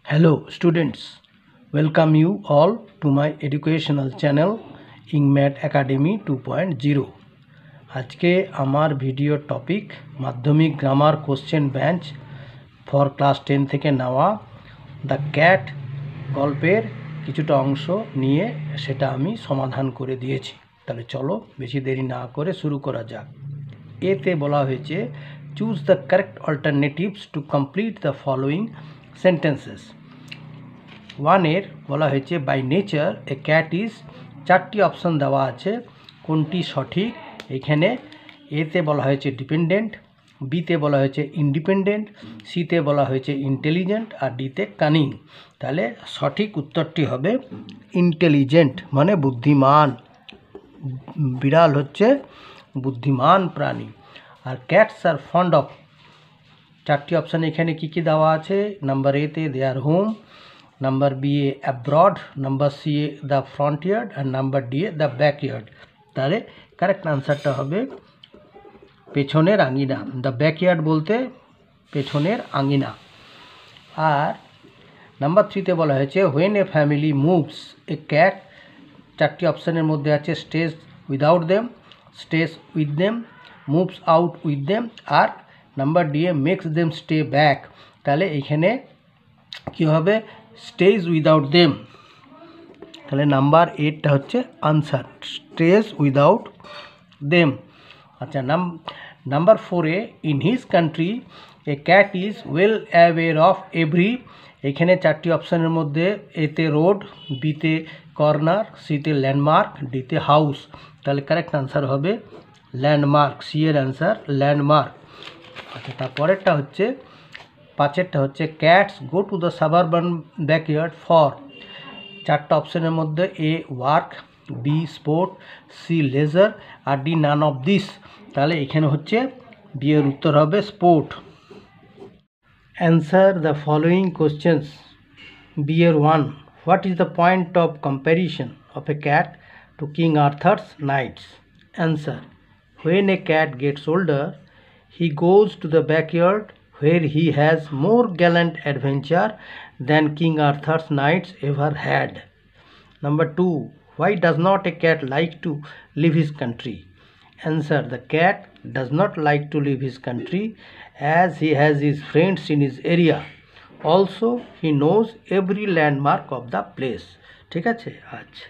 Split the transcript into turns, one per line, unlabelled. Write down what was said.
Hello students, welcome you all to my educational channel IngMath Academy 2.0। আজকে আমার video topic মাধ্যমিক grammar question bank for class 10 থেকে নেওয়া the cat গল্পের কিছুটা অংশ নিয়ে সেটা আমি সমাধান করে দিয়েছি। তাহলে চলো বেশি দেরি না করে শুরু করা যাক। এতে বলা হয়েছে choose the correct alternatives to complete the following sentences. ওয়ানের বলা হয়েছে by nature a cat is, চারটি অপশন দেওয়া আছে, কোনটি সঠিক? এখানে এতে বলা হয়েছে ডিপেন্ডেন্ট, বিতে বলা হয়েছে ইন্ডিপেন্ডেন্ট, সিতে বলা হয়েছে ইন্টেলিজেন্ট আর ডিতে কানিং। তাহলে সঠিক উত্তরটি হবে ইন্টেলিজেন্ট, মানে বুদ্ধিমান। বিড়াল হচ্ছে বুদ্ধিমান প্রাণী। আর ক্যাটস আর ফন্ড অফ, চারটি অপশান এখানে কী কী দেওয়া আছে? নাম্বার এতে দেয়ার হোম, নাম্বার বি এ অ্যাব্রড, নাম্বার সি এ দ্য ফ্রন্টিয়ার্ড আর নাম্বার ডি এ দ্য ব্যাকইয়ার্ড। তাহলে কারেক্ট আনসারটা হবে পেছনের আঙিনা। দ্য ব্যাকইয়ার্ড বলতে পেছনের আঙিনা। আর নাম্বার 3তে বলা হয়েছে when a family moves a cat, চারটি অপশানের মধ্যে আছে stays without them, stays with them, moves out with them আর নাম্বার ডি এ মেক্স দেম স্টে ব্যাক। তাহলে এখানে কী হবে? Stays without them. তাহলে নাম্বার 8টা হচ্ছে আনসার, স্টেজ উইদাউট দেম। আচ্ছা, নাম্বার 4এ in his country a cat is well aware of every, এখানে চারটি অপশানের মধ্যে এতে রোড, বিতে কর্নার, সিতে ল্যান্ডমার্ক, ডিতে হাউস। তাহলে কারেক্ট আনসার হবে ল্যান্ডমার্ক, সি এর অ্যান্সার ল্যান্ডমার্ক। আচ্ছা, তারপরেরটা হচ্ছে 5এরটা হচ্ছে cats go to the suburban backyard for, চারটা অপশানের মধ্যে A work, B sport, C leisure আর ডি নান অফ দিস। তাহলে এখানে হচ্ছে বি এর উত্তর হবে sport. Answer the following questions. B এর 1, what is the point of comparison of a cat to king Arthur's knights? Answer, when a cat gets older, he goes to the backyard where he has more gallant adventure than King Arthur's knights ever had. Number 2, why does not a cat like to leave his country? Answer, the cat does not like to leave his country as he has his friends in his area. Also, he knows every landmark of the place. ঠিক আছে? আচ্ছা।